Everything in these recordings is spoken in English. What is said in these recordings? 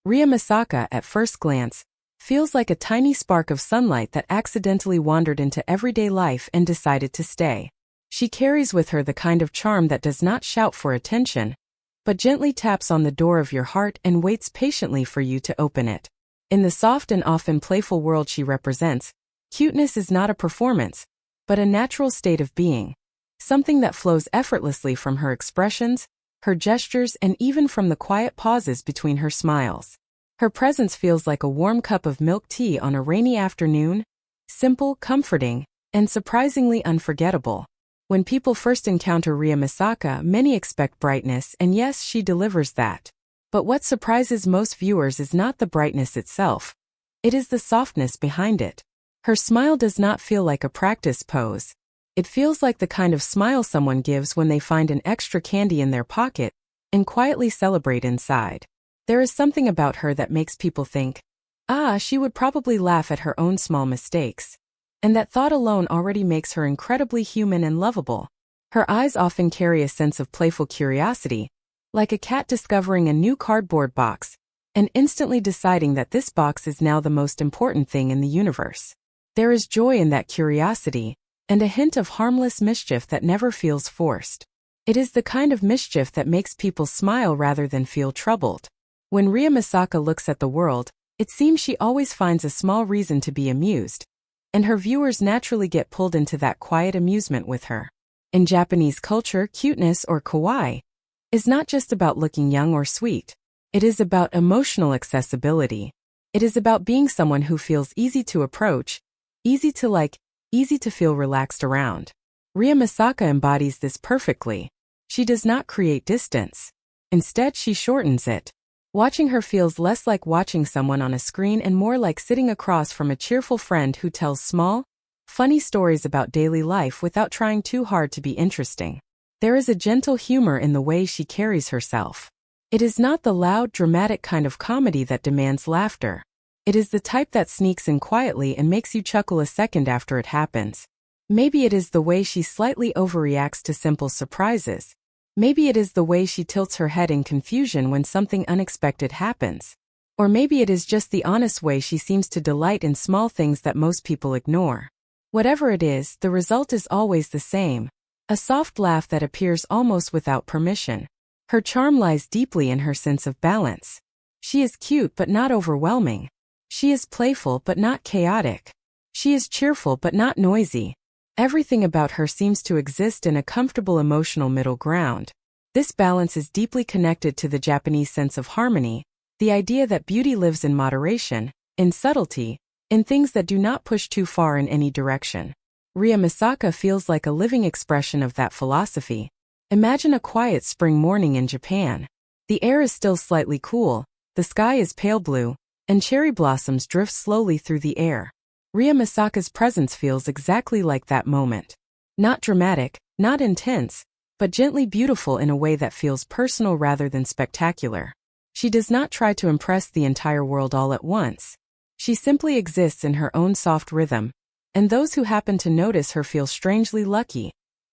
Ria Misaka, at first glance, feels like a tiny spark of sunlight that accidentally wandered into everyday life and decided to stay. She carries with her the kind of charm that does not shout for attention, but gently taps on the door of your heart and waits patiently for you to open it. In the soft and often playful world she represents, cuteness is not a performance, but a natural state of being, something that flows effortlessly from her expressions, her gestures, and even from the quiet pauses between her smiles. Her presence feels like a warm cup of milk tea on a rainy afternoon, simple, comforting, and surprisingly unforgettable. When people first encounter Ria Misaka, many expect brightness, and yes, she delivers that. But what surprises most viewers is not the brightness itself. It is the softness behind it. Her smile does not feel like a practice pose. It feels like the kind of smile someone gives when they find an extra candy in their pocket and quietly celebrate inside. There is something about her that makes people think, she would probably laugh at her own small mistakes. And that thought alone already makes her incredibly human and lovable. Her eyes often carry a sense of playful curiosity, like a cat discovering a new cardboard box and instantly deciding that this box is now the most important thing in the universe. There is joy in that curiosity, and a hint of harmless mischief that never feels forced. It is the kind of mischief that makes people smile rather than feel troubled. When Ria Misaka looks at the world, it seems she always finds a small reason to be amused, and her viewers naturally get pulled into that quiet amusement with her. In Japanese culture, cuteness, or kawaii, is not just about looking young or sweet. It is about emotional accessibility. It is about being someone who feels easy to approach, easy to like, easy to feel relaxed around. Ria Misaka embodies this perfectly. She does not create distance. Instead, she shortens it. Watching her feels less like watching someone on a screen and more like sitting across from a cheerful friend who tells small, funny stories about daily life without trying too hard to be interesting. There is a gentle humor in the way she carries herself. It is not the loud, dramatic kind of comedy that demands laughter. It is the type that sneaks in quietly and makes you chuckle a second after it happens. Maybe it is the way she slightly overreacts to simple surprises. Maybe it is the way she tilts her head in confusion when something unexpected happens. Or maybe it is just the honest way she seems to delight in small things that most people ignore. Whatever it is, the result is always the same. A soft laugh that appears almost without permission. Her charm lies deeply in her sense of balance. She is cute but not overwhelming. She is playful but not chaotic. She is cheerful but not noisy. Everything about her seems to exist in a comfortable emotional middle ground. This balance is deeply connected to the Japanese sense of harmony, the idea that beauty lives in moderation, in subtlety, in things that do not push too far in any direction. Ria Misaka feels like a living expression of that philosophy. Imagine a quiet spring morning in Japan. The air is still slightly cool, the sky is pale blue, and cherry blossoms drift slowly through the air. Ria Misaka's presence feels exactly like that moment. Not dramatic, not intense, but gently beautiful in a way that feels personal rather than spectacular. She does not try to impress the entire world all at once. She simply exists in her own soft rhythm, and those who happen to notice her feel strangely lucky,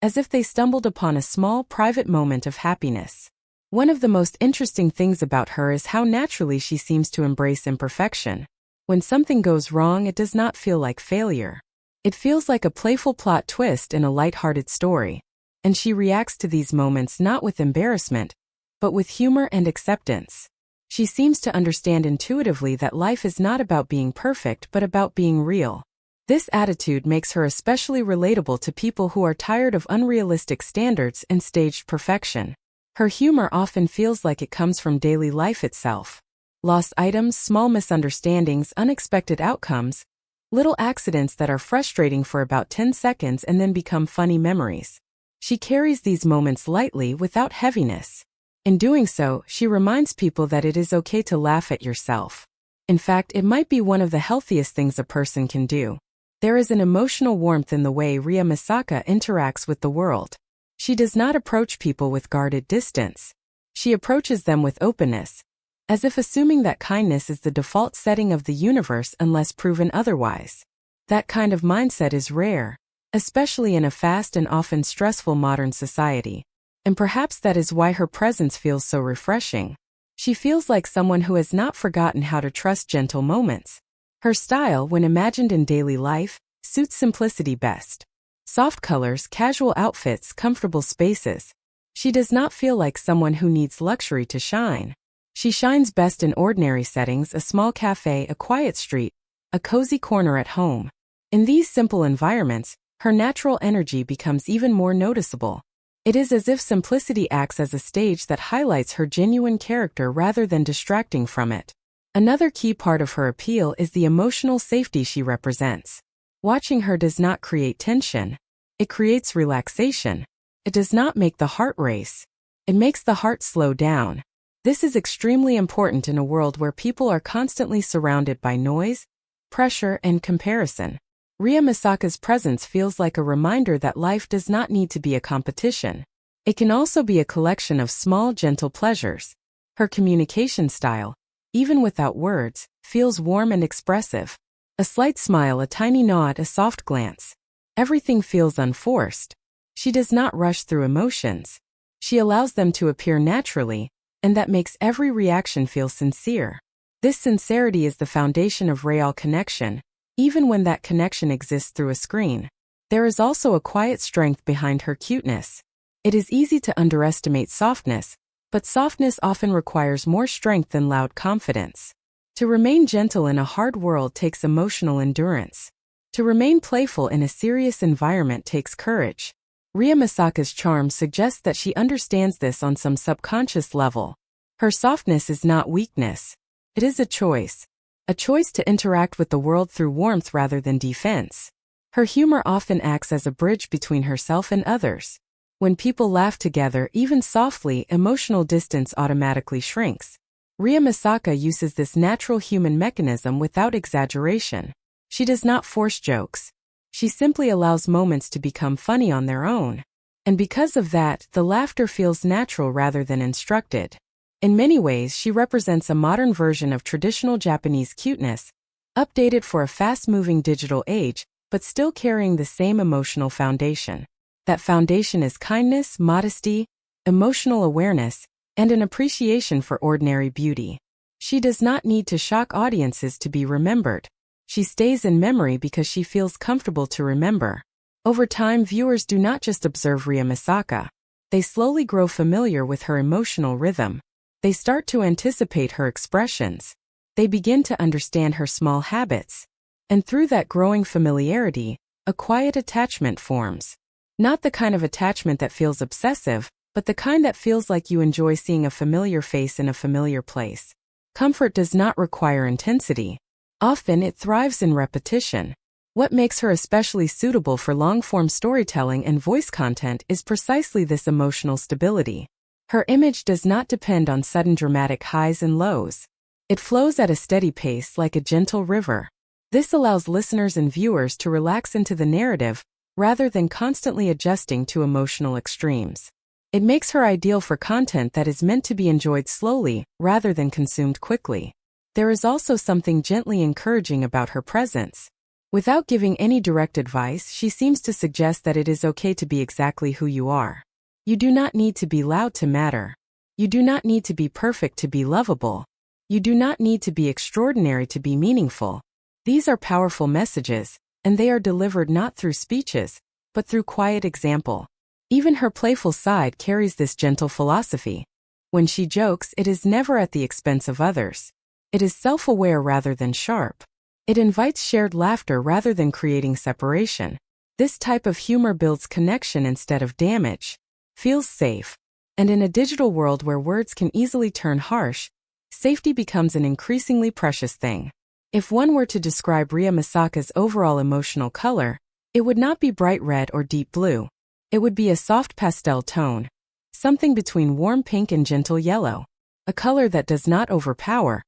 as if they stumbled upon a small, private moment of happiness. One of the most interesting things about her is how naturally she seems to embrace imperfection. When something goes wrong, it does not feel like failure. It feels like a playful plot twist in a light-hearted story. And she reacts to these moments not with embarrassment, but with humor and acceptance. She seems to understand intuitively that life is not about being perfect but about being real. This attitude makes her especially relatable to people who are tired of unrealistic standards and staged perfection. Her humor often feels like it comes from daily life itself. Lost items, small misunderstandings, unexpected outcomes, little accidents that are frustrating for about 10 seconds and then become funny memories. She carries these moments lightly without heaviness. In doing so, she reminds people that it is okay to laugh at yourself. In fact, it might be one of the healthiest things a person can do. There is an emotional warmth in the way Ria Misaka interacts with the world. She does not approach people with guarded distance. She approaches them with openness, as if assuming that kindness is the default setting of the universe unless proven otherwise. That kind of mindset is rare, especially in a fast and often stressful modern society. And perhaps that is why her presence feels so refreshing. She feels like someone who has not forgotten how to trust gentle moments. Her style, when imagined in daily life, suits simplicity best. Soft colors, casual outfits, comfortable spaces. She does not feel like someone who needs luxury to shine. She shines best in ordinary settings: a small cafe, a quiet street, a cozy corner at home. In these simple environments, her natural energy becomes even more noticeable. It is as if simplicity acts as a stage that highlights her genuine character rather than distracting from it. Another key part of her appeal is the emotional safety she represents. Watching her does not create tension. It creates relaxation. It does not make the heart race. It makes the heart slow down. This is extremely important in a world where people are constantly surrounded by noise, pressure, and comparison. Ria Misaka's presence feels like a reminder that life does not need to be a competition. It can also be a collection of small, gentle pleasures. Her communication style, even without words, feels warm and expressive. A slight smile, a tiny nod, a soft glance. Everything feels unforced. She does not rush through emotions. She allows them to appear naturally, and that makes every reaction feel sincere. This sincerity is the foundation of real connection, even when that connection exists through a screen. There is also a quiet strength behind her cuteness. It is easy to underestimate softness, but softness often requires more strength than loud confidence. To remain gentle in a hard world takes emotional endurance. To remain playful in a serious environment takes courage. Ria Misaka's charm suggests that she understands this on some subconscious level. Her softness is not weakness. It is a choice. A choice to interact with the world through warmth rather than defense. Her humor often acts as a bridge between herself and others. When people laugh together, even softly, emotional distance automatically shrinks. Ria Misaka uses this natural human mechanism without exaggeration. She does not force jokes. She simply allows moments to become funny on their own. And because of that, the laughter feels natural rather than instructed. In many ways, she represents a modern version of traditional Japanese cuteness, updated for a fast-moving digital age, but still carrying the same emotional foundation. That foundation is kindness, modesty, emotional awareness, and an appreciation for ordinary beauty. She does not need to shock audiences to be remembered. She stays in memory because she feels comfortable to remember. Over time, viewers do not just observe Ria Misaka. They slowly grow familiar with her emotional rhythm. They start to anticipate her expressions. They begin to understand her small habits. And through that growing familiarity, a quiet attachment forms. Not the kind of attachment that feels obsessive, but the kind that feels like you enjoy seeing a familiar face in a familiar place. Comfort does not require intensity. Often it thrives in repetition. What makes her especially suitable for long-form storytelling and voice content is precisely this emotional stability. Her image does not depend on sudden dramatic highs and lows. It flows at a steady pace like a gentle river. This allows listeners and viewers to relax into the narrative rather than constantly adjusting to emotional extremes. It makes her ideal for content that is meant to be enjoyed slowly rather than consumed quickly. There is also something gently encouraging about her presence. Without giving any direct advice, she seems to suggest that it is okay to be exactly who you are. You do not need to be loud to matter. You do not need to be perfect to be lovable. You do not need to be extraordinary to be meaningful. These are powerful messages, and they are delivered not through speeches, but through quiet example. Even her playful side carries this gentle philosophy. When she jokes, it is never at the expense of others. It is self-aware rather than sharp. It invites shared laughter rather than creating separation. This type of humor builds connection instead of damage, feels safe. And in a digital world where words can easily turn harsh, safety becomes an increasingly precious thing. If one were to describe Ria Misaka's overall emotional color, it would not be bright red or deep blue. It would be a soft pastel tone, something between warm pink and gentle yellow. A color that does not overpower,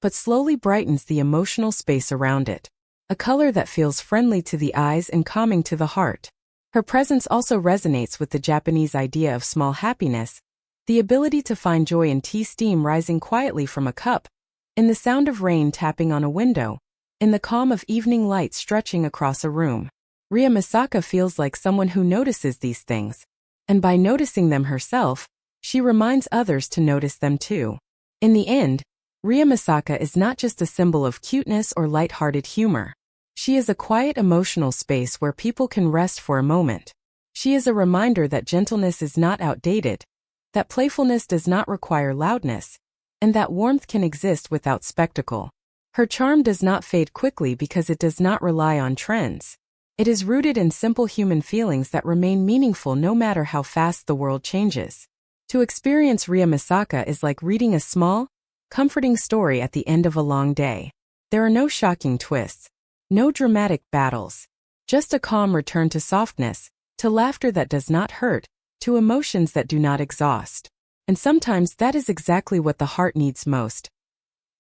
but slowly brightens the emotional space around it. A color that feels friendly to the eyes and calming to the heart. Her presence also resonates with the Japanese idea of small happiness, the ability to find joy in tea steam rising quietly from a cup, in the sound of rain tapping on a window, in the calm of evening light stretching across a room. Ria Misaka feels like someone who notices these things, and by noticing them herself, she reminds others to notice them too. In the end, Ria Misaka is not just a symbol of cuteness or light-hearted humor. She is a quiet emotional space where people can rest for a moment. She is a reminder that gentleness is not outdated, that playfulness does not require loudness, and that warmth can exist without spectacle. Her charm does not fade quickly because it does not rely on trends. It is rooted in simple human feelings that remain meaningful no matter how fast the world changes. To experience Ria Misaka is like reading a small, comforting story at the end of a long day. There are no shocking twists, no dramatic battles, just a calm return to softness, to laughter that does not hurt, to emotions that do not exhaust. And sometimes that is exactly what the heart needs most.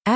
****